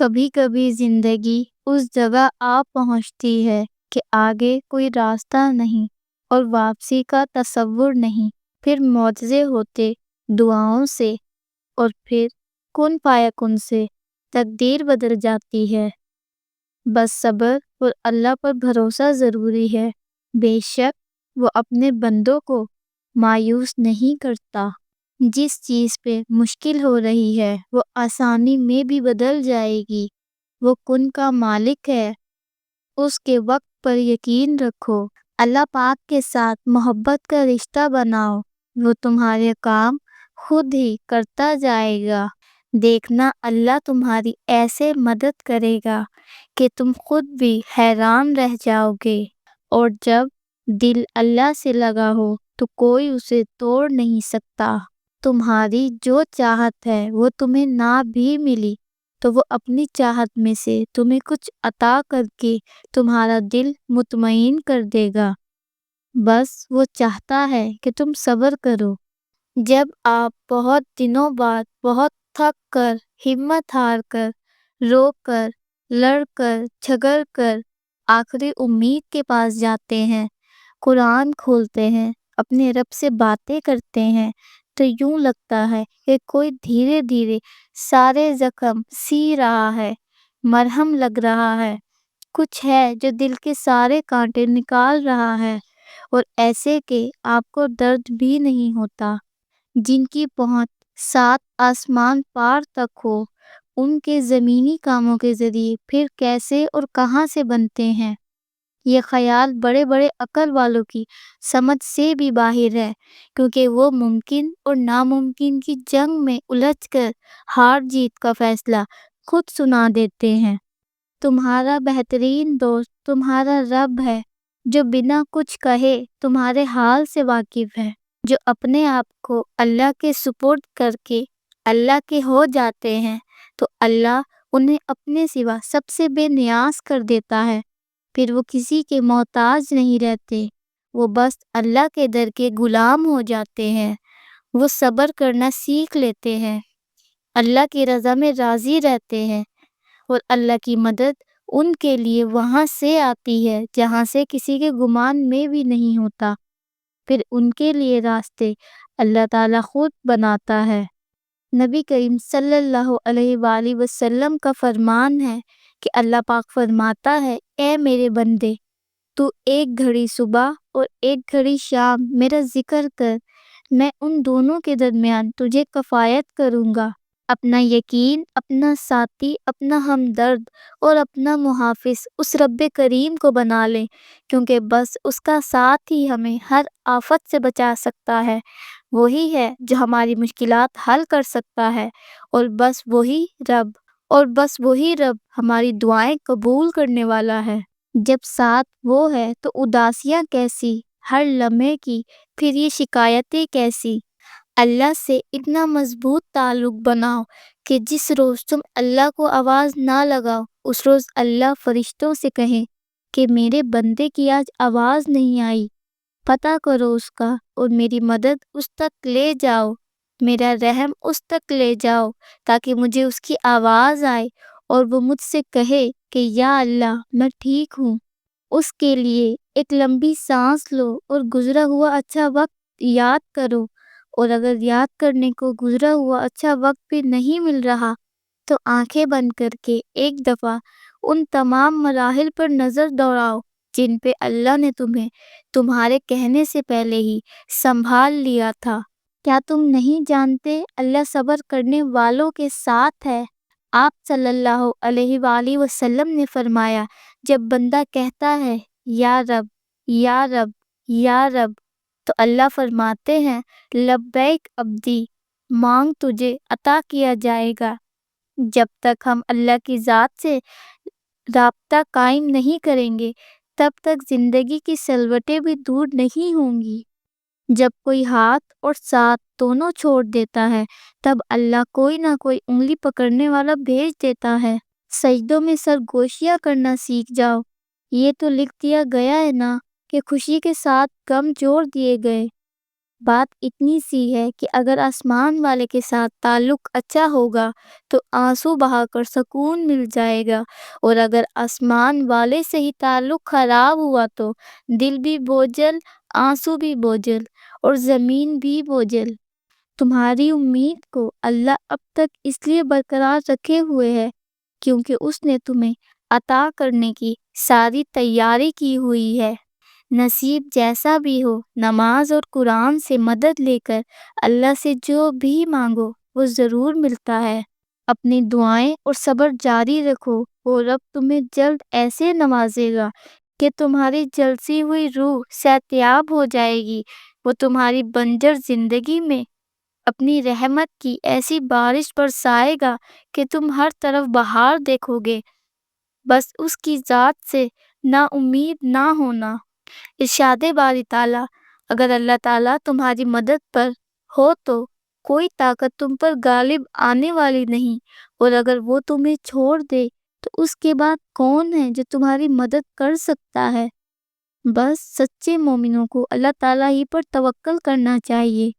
کبھی کبھی زندگی اس جگہ آ پہنچتی ہے کہ آگے کوئی راستہ نہیں اور واپسی کا تصور نہیں۔ پھر معجزے ہوتے دعاؤں سے، اور پھر کن فیکون سے تقدیر بدل جاتی ہے۔ بس صبر اور اللہ پر بھروسہ ضروری ہے۔ بے شک وہ اپنے بندوں کو مایوس نہیں کرتا۔ جس چیز پہ مشکل ہو رہی ہے وہ آسانی میں بھی بدل جائے گی۔ وہ کن کا مالک ہے، اس کے وقت پر یقین رکھو۔ اللہ پاک کے ساتھ محبت کا رشتہ بناؤ، وہ تمہارے کام خود ہی کرتا جائے گا۔ دیکھنا اللہ تمہاری ایسے مدد کرے گا کہ تم خود بھی حیران رہ جاؤ گے۔ اور جب دل اللہ سے لگا ہو تو کوئی اسے توڑ نہیں سکتا۔ تمہاری جو چاہت ہے وہ تمہیں نہ بھی ملی تو وہ اپنی چاہت میں سے تمہیں کچھ عطا کر کے تمہارا دل مطمئن کر دے گا۔ بس وہ چاہتا ہے کہ تم صبر کرو۔ جب آپ بہت دنوں بعد بہت تھک کر، ہمت ہار کر، رو کر، لڑ کر، جھگڑ کر آخری امید کے پاس جاتے ہیں، قرآن کھولتے ہیں، اپنے رب سے باتیں کرتے ہیں، تو یوں لگتا ہے کہ کوئی دھیرے دھیرے سارے زخم سی رہا ہے، مرہم لگ رہا ہے، کچھ ہے جو دل کے سارے کانٹے نکال رہا ہے، اور ایسے کہ آپ کو درد بھی نہیں ہوتا۔ جن کی پہنچ 7 آسمان پار تک ہو، ان کے زمینی کاموں کے ذریعے پھر کیسے اور کہاں سے بنتے ہیں؟ یہ خیال بڑے بڑے عقل والوں کی سمجھ سے بھی باہر ہے، کیونکہ وہ ممکن اور ناممکن کی جنگ میں الجھ کر ہار جیت کا فیصلہ خود سنا دیتے ہیں۔ تمہارا بہترین دوست تمہارا رب ہے، جو بنا کچھ کہے تمہارے حال سے واقف ہے۔ جو اپنے آپ کو اللہ کے سپرد کر کے اللہ کے ہو جاتے ہیں تو اللہ انہیں اپنے سوا سب سے بے نیاز کر دیتا ہے۔ پھر وہ کسی کے محتاج نہیں رہتے، وہ بس اللہ کے در کے غلام ہو جاتے ہیں۔ وہ صبر کرنا سیکھ لیتے ہیں، اللہ کی رضا میں راضی رہتے ہیں، اور اللہ کی مدد ان کے لیے وہاں سے آتی ہے جہاں سے کسی کے گمان میں بھی نہیں ہوتا۔ پھر ان کے لیے راستے اللہ تعالیٰ خود بناتا ہے۔ نبی کریم صلی اللہ علیہ وآلہ وسلم کا فرمان ہے کہ اللہ پاک فرماتا ہے، اے میرے بندے، تو ایک گھڑی صبح اور ایک گھڑی شام میرا ذکر کر، میں ان دونوں کے درمیان تجھے کفایت کروں گا۔ اپنا یقین، اپنا ساتھی، اپنا ہمدرد اور اپنا محافظ اس رب کریم کو بنا لیں، کیونکہ بس اس کا ساتھ ہی ہمیں ہر آفت سے بچا سکتا ہے۔ وہی ہے جو ہماری مشکلات حل کر سکتا ہے، اور بس وہی رب ہماری دعائیں قبول کرنے والا ہے۔ جب ساتھ وہ ہے تو اداسیاں کیسی ہر لمحے کی، پھر یہ شکایتیں کیسی۔ اللہ سے اتنا مضبوط تعلق بناؤ کہ جس روز تم اللہ کو آواز نہ لگاؤ، اس روز اللہ فرشتوں سے کہے کہ میرے بندے کی آج آواز نہیں آئی، پتہ کرو اس کا، اور میری مدد اس تک لے جاؤ، میرا رحم اس تک لے جاؤ، تاکہ مجھے اس کی آواز آئے اور وہ مجھ سے کہے کہ یا اللہ میں ٹھیک ہوں۔ اس کے لیے ایک لمبی سانس لو اور گزرا ہوا اچھا وقت یاد کرو، اور اگر یاد کرنے کو گزرا ہوا اچھا وقت بھی نہیں مل رہا تو آنکھیں بند کر کے ایک دفعہ ان تمام مراحل پر نظر دوڑاؤ جن پہ اللہ نے تمہیں تمہارے کہنے سے پہلے ہی سنبھال لیا تھا۔ کیا تم نہیں جانتے اللہ صبر کرنے والوں کے ساتھ ہے؟ آپ صلی اللہ علیہ وآلہ وسلم نے فرمایا، جب بندہ کہتا ہے یا رب یا رب یا رب، تو اللہ فرماتے ہیں لبیک عبدی، مانگ تجھے عطا کیا جائے گا۔ جب تک ہم اللہ کی ذات سے رابطہ قائم نہیں کریں گے تب تک زندگی کی سلوٹیں بھی دور نہیں ہوں گی۔ جب کوئی ہاتھ اور ساتھ دونوں چھوڑ دیتا ہے تب اللہ کوئی نہ کوئی انگلی پکڑنے والا بھیج دیتا ہے۔ سجدوں میں سرگوشیاں کرنا سیکھ جاؤ، یہ تو لکھ دیا گیا ہے نا کہ خوشی کے ساتھ غم جوڑ دیے گئے۔ بات اتنی سی ہے کہ اگر آسمان والے کے ساتھ تعلق اچھا ہوگا تو آنسو بہا کر سکون مل جائے گا، اور اگر آسمان والے سے ہی تعلق خراب ہوا تو دل بھی بوجھل، آنسو بھی بوجھل اور زمین بھی بوجھل۔ تمہاری امید کو اللہ اب تک اس لیے برقرار رکھے ہوئے ہے کیونکہ اس نے تمہیں عطا کرنے کی ساری تیاری کی ہوئی ہے۔ نصیب جیسا بھی ہو، نماز اور قرآن سے مدد لے کر اللہ سے جو بھی مانگو وہ ضرور ملتا ہے۔ اپنی دعائیں اور صبر جاری رکھو، وہ رب تمہیں جلد ایسے نوازے گا کہ تمہاری جلسی ہوئی روح صحتیاب ہو جائے گی۔ وہ تمہاری بنجر زندگی میں اپنی رحمت کی ایسی بارش برسائے گا کہ تم ہر طرف بہار دیکھو گے۔ بس اس کی ذات سے نا امید نہ ہونا۔ ارشاد باری تعالیٰ، اگر اللہ تعالیٰ تمہاری مدد پر ہو تو کوئی طاقت تم پر غالب آنے والی نہیں، اور اگر وہ تمہیں چھوڑ دے تو اس کے بعد کون ہے جو تمہاری مدد کر سکتا ہے؟ بس سچے مومنوں کو اللہ تعالیٰ ہی پر توکل کرنا چاہیے۔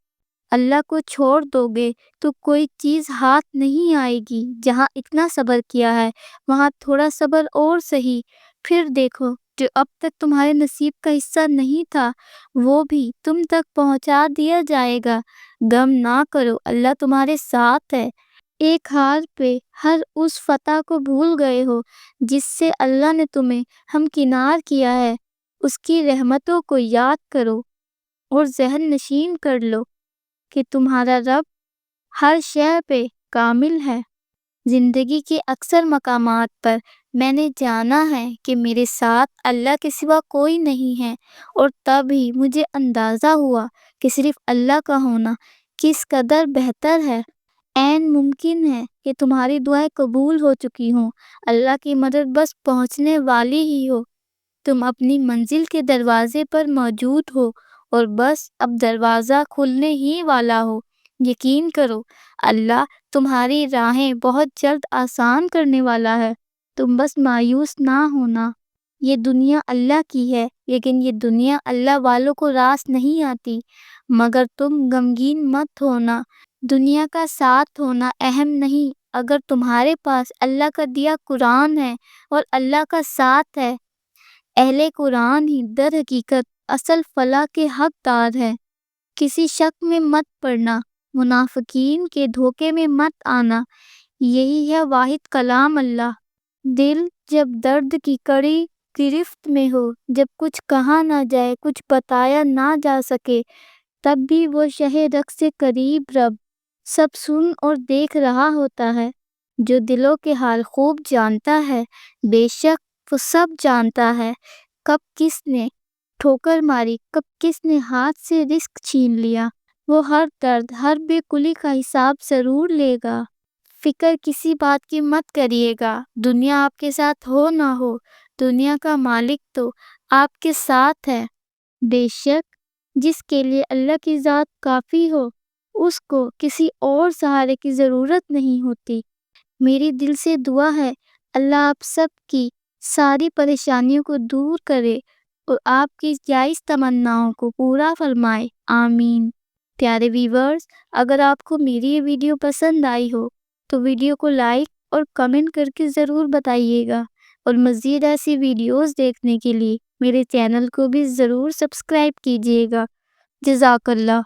اللہ کو چھوڑ دو گے تو کوئی چیز ہاتھ نہیں آئے گی۔ جہاں اتنا صبر کیا ہے وہاں تھوڑا صبر اور سہی، پھر دیکھو جو اب تک تمہارے نصیب کا حصہ نہیں تھا وہ بھی تم تک پہنچا دیا جائے گا۔ غم نہ کرو، اللہ تمہارے ساتھ ہے۔ ایک ہار پہ ہر اس فتح کو بھول گئے ہو جس سے اللہ نے تمہیں ہمکنار کیا ہے۔ اس کی رحمتوں کو یاد کرو اور ذہن نشین کر لو کہ تمہارا رب ہر شے پہ کامل ہے۔ زندگی کے اکثر مقامات پر میں نے جانا ہے کہ میرے ساتھ اللہ کے سوا کوئی نہیں ہے، اور تب ہی مجھے اندازہ ہوا کہ صرف اللہ کا ہونا کس قدر بہتر ہے۔ عین ممکن ہے کہ تمہاری دعائیں قبول ہو چکی ہوں، اللہ کی مدد بس پہنچنے والی ہی ہو۔ تم اپنی منزل کے دروازے پر موجود ہو اور بس اب دروازہ کھلنے ہی والا ہو۔ یقین کرو اللہ تمہاری راہیں بہت جلد آسان کرنے والا ہے۔ تم بس مایوس نہ ہونا۔ یہ دنیا اللہ کی ہے، لیکن یہ دنیا اللہ والوں کو راس نہیں آتی۔ مگر تم غمگین مت ہونا، دنیا کا ساتھ ہونا اہم نہیں۔ اگر تمہارے پاس اللہ کا دیا قرآن ہے اور اللہ کا ساتھ ہے، اہل قرآن ہی در حقیقت اصل فلاح کے حقدار ہے۔ کسی شک میں مت پڑنا، منافقین کے دھوکے میں مت آنا۔ یہی ہے واحد کلام اللہ۔ دل جب درد کی کڑی گرفت میں ہو، جب کچھ کہا نہ جائے، کچھ بتایا نہ جا سکے، تب بھی وہ شہ رگ سے قریب رب سب سن اور دیکھ رہا ہوتا ہے۔ جو دلوں کے حال خوب جانتا ہے، بے شک وہ سب جانتا ہے۔ کب کس نے ٹھوکر ماری، کب کس نے ہاتھ سے رزق چھین لیا، وہ ہر درد، ہر بے کلی کا حساب ضرور لے گا۔ فکر کسی بات کی مت کریے گا، دنیا آپ کے ساتھ ہو نہ ہو، دنیا کا مالک تو آپ کے ساتھ ہے۔ بے شک جس کے لیے اللہ کی ذات کافی ہو، اس کو کسی اور سہارے کی ضرورت نہیں ہوتی۔ میری دل سے دعا ہے اللہ آپ سب کی ساری پریشانیوں کو دور کرے اور آپ کی جائز تمناؤں کو پورا فرمائے، آمین۔ پیارے ویورز، اگر آپ کو میری یہ ویڈیو پسند آئی ہو تو ویڈیو کو لائک اور کمنٹ کر کے ضرور بتائیے گا، اور مزید ایسی ویڈیوز دیکھنے کے لیے میرے چینل کو بھی ضرور سبسکرائب کیجیے گا۔ جزاک اللہ۔